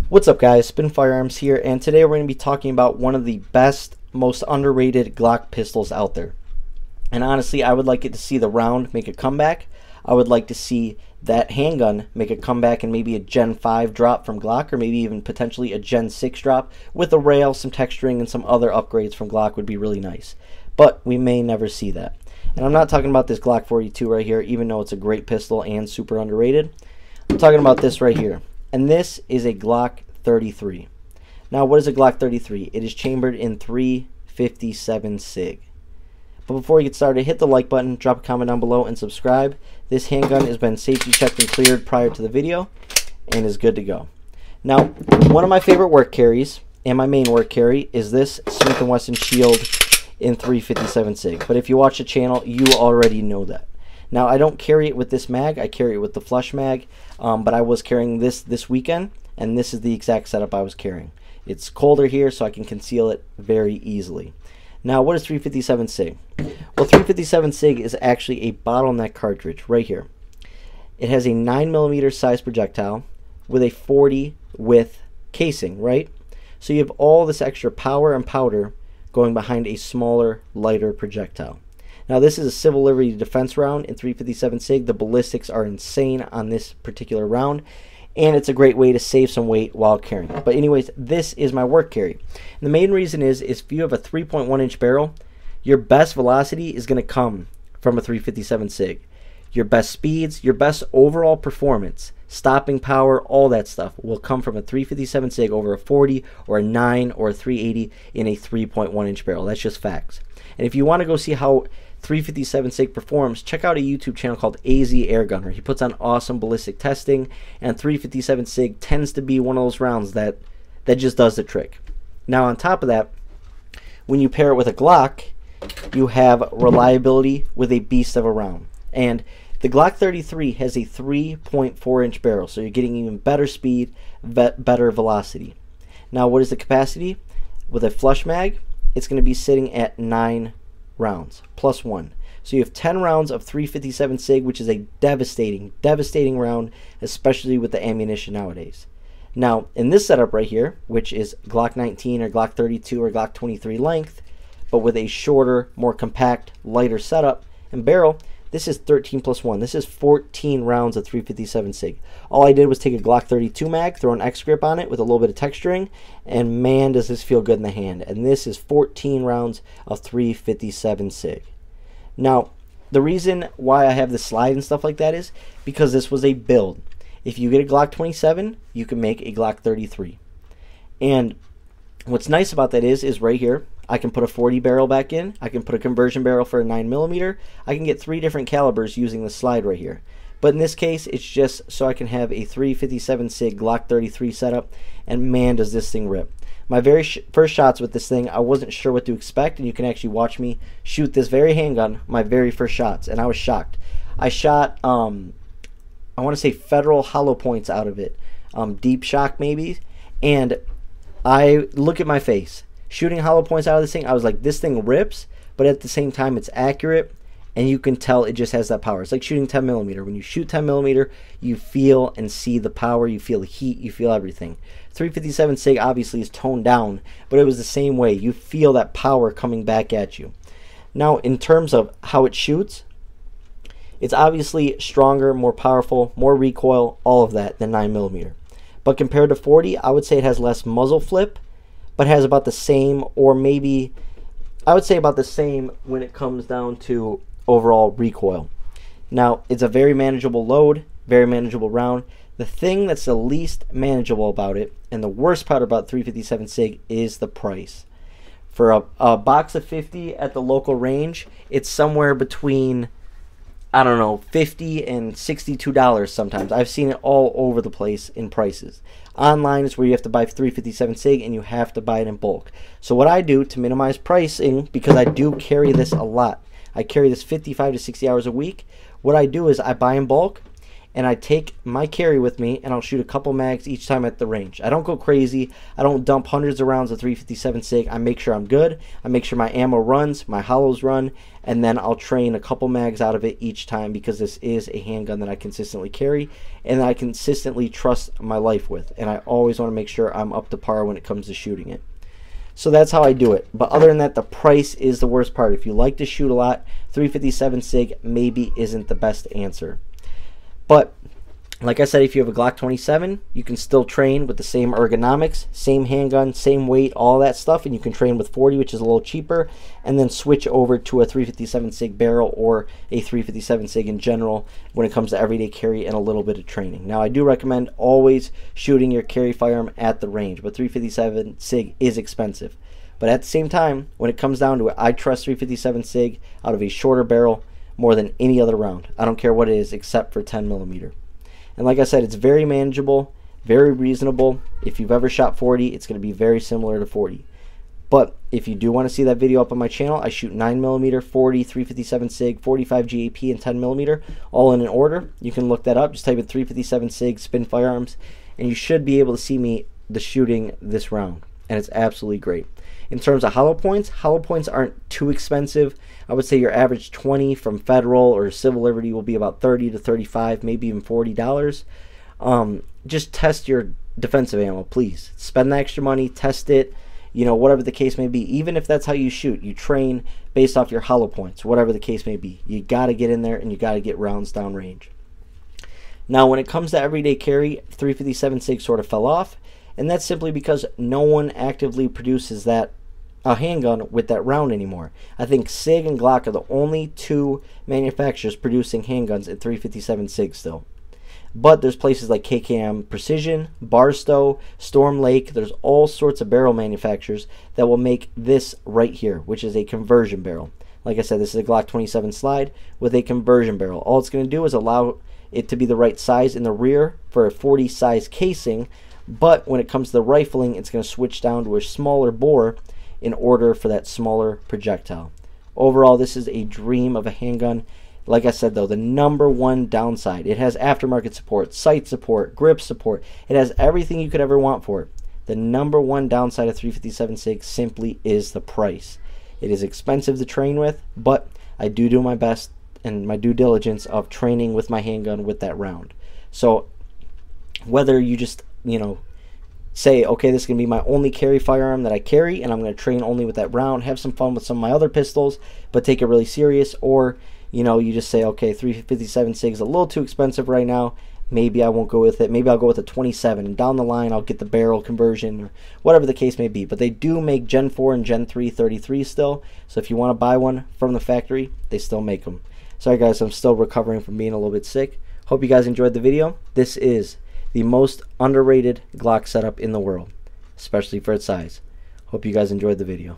What's up, guys? Spin Firearms here, and today we're going to be talking about one of the best, most underrated Glock pistols out there. And honestly, I would like it to see the round make a comeback. I would like to see that handgun make a comeback and maybe a Gen 5 drop from Glock, or maybe even potentially a Gen 6 drop with a rail, some texturing, and some other upgrades from Glock would be really nice. But we may never see that. And I'm not talking about this Glock 42 right here, even though it's a great pistol and super underrated. I'm talking about this right here. And this is a Glock 33. Now, what is a Glock 33? It is chambered in 357 SIG. But before we get started, hit the like button, drop a comment down below, and subscribe. This handgun has been safety checked and cleared prior to the video and is good to go. Now, one of my favorite work carries and my main work carry is this Smith & Wesson Shield in 357 SIG. But if you watch the channel, you already know that. Now, I don't carry it with this mag. I carry it with the flush mag, but I was carrying this weekend, and this is the exact setup I was carrying. It's colder here, so I can conceal it very easily. Now, what is 357 SIG? Well, 357 SIG is actually a bottleneck cartridge right here. It has a 9mm size projectile with a 40 width casing, right? So you have all this extra power and powder going behind a smaller, lighter projectile. Now, this is a Civil Liberty Defense round in 357 SIG. The ballistics are insane on this particular round, and it's a great way to save some weight while carrying. But anyways, this is my work carry. And the main reason is if you have a 3.1-inch barrel, your best velocity is going to come from a 357 SIG. Your best speeds, your best overall performance, stopping power, all that stuff will come from a 357 SIG over a 40 or a 9 or a 380 in a 3.1-inch barrel. That's just facts. And if you want to go see how 357 SIG performs, check out a YouTube channel called AZ Airgunner. He puts on awesome ballistic testing, and 357 SIG tends to be one of those rounds that just does the trick. Now, on top of that, when you pair it with a Glock, you have reliability with a beast of a round. And the Glock 33 has a 3.4-inch barrel, so you're getting even better speed, better velocity. Now, what is the capacity? With a flush mag, it's going to be sitting at 9 rounds plus 1. So you have 10 rounds of 357 SIG, which is a devastating round, especially with the ammunition nowadays. Now, in this setup right here, which is Glock 19 or Glock 32 or Glock 23 length, but with a shorter, more compact, lighter setup and barrel, this is 13 plus 1. This is 14 rounds of 357 SIG. All I did was take a Glock 32 mag, throw an X grip on it with a little bit of texturing, and man, does this feel good in the hand. And this is 14 rounds of 357 SIG. Now, the reason why I have the slide and stuff like that is because this was a build. If you get a Glock 27, you can make a Glock 33. And what's nice about that is right here, I can put a 40 barrel back in. I can put a conversion barrel for a 9mm. I can get 3 different calibers using the slide right here. But in this case, it's just so I can have a 357 SIG Glock 33 setup, and man, does this thing rip. My very first shots with this thing, I wasn't sure what to expect, and you can actually watch me shoot this very handgun, my very first shots, and I was shocked. I shot, I want to say Federal hollow points out of it, deep shock maybe, and I look at my face. Shooting hollow points out of this thing, I was like, this thing rips, but at the same time, it's accurate, and you can tell it just has that power. It's like shooting 10mm. When you shoot 10mm, you feel and see the power, you feel the heat, you feel everything. 357 SIG obviously is toned down, but it was the same way. You feel that power coming back at you. Now, in terms of how it shoots, it's obviously stronger, more powerful, more recoil, all of that than 9mm. But compared to 40, I would say it has less muzzle flip, but has about the same, or maybe I would say about the same when it comes down to overall recoil. Now, it's a very manageable load, very manageable round. The thing that's the least manageable about it, and the worst part about 357 SIG, is the price. For a box of 50 at the local range, it's somewhere between, I don't know, $50 and $62 sometimes. I've seen it all over the place in prices. Online is where you have to buy 357 SIG, and you have to buy it in bulk. So what I do to minimize pricing, because I do carry this a lot, I carry this 55 to 60 hours a week, what I do is I buy in bulk, and I take my carry with me, and I'll shoot a couple mags each time at the range. I don't go crazy. I don't dump hundreds of rounds of 357 SIG. I make sure I'm good. I make sure my ammo runs, my hollows run, and then I'll train a couple mags out of it each time, because this is a handgun that I consistently carry and that I consistently trust my life with, and I always want to make sure I'm up to par when it comes to shooting it. So that's how I do it. But other than that, the price is the worst part. If you like to shoot a lot, 357 SIG maybe isn't the best answer. But like I said, if you have a Glock 27, you can still train with the same ergonomics, same handgun, same weight, all that stuff, and you can train with 40, which is a little cheaper, and then switch over to a 357 SIG barrel or a 357 SIG in general when it comes to everyday carry and a little bit of training. Now, I do recommend always shooting your carry firearm at the range, but 357 SIG is expensive. But at the same time, when it comes down to it, I trust 357 SIG out of a shorter barrel more than any other round. I don't care what it is except for 10mm. And like I said, it's very manageable, very reasonable. If you've ever shot 40, it's going to be very similar to 40. But if you do want to see that video up on my channel, I shoot 9mm, 40, 357 SIG, 45 GAP, and 10mm, all in an order. You can look that up. Just type in 357 SIG spin firearms, and you should be able to see me shooting this round. And it's absolutely great. In terms of hollow points aren't too expensive. I would say your average 20 from Federal or Civil Liberty will be about 30 to 35, maybe even $40. Just test your defensive ammo, please. Spend the extra money, test it, you know, whatever the case may be. Even if that's how you shoot, you train based off your hollow points, whatever the case may be. You got to get in there and you got to get rounds downrange. Now, when it comes to everyday carry, 357 SIG sort of fell off, and that's simply because no one actively produces a handgun with that round anymore. I think SIG and Glock are the only two manufacturers producing handguns at 357 SIG still. But there's places like KKM Precision, Barstow, Storm Lake. There's all sorts of barrel manufacturers that will make this right here, which is a conversion barrel. Like I said, this is a Glock 27 slide with a conversion barrel. All it's going to do is allow it to be the right size in the rear for a 40 size casing, but when it comes to the rifling, it's going to switch down to a smaller bore in order for that smaller projectile. Overall, this is a dream of a handgun. Like I said, though, the #1 downside, it has aftermarket support, sight support, grip support. It has everything you could ever want for it. The #1 downside of 357 SIG simply is the price. It is expensive to train with, but I do my best and my due diligence of training with my handgun with that round. So whether you just, you know, say, okay, this is going to be my only carry firearm that I carry, and I'm going to train only with that round, have some fun with some of my other pistols, but take it really serious, or, you know, you just say, okay, 357 SIG is a little too expensive right now, maybe I won't go with it, maybe I'll go with a 27, and down the line I'll get the barrel conversion, or whatever the case may be. But they do make Gen 4 and Gen 3 33 still, so if you want to buy one from the factory, they still make them. Sorry guys, I'm still recovering from being a little bit sick. Hope you guys enjoyed the video. This is the most underrated Glock setup in the world, especially for its size. Hope you guys enjoyed the video.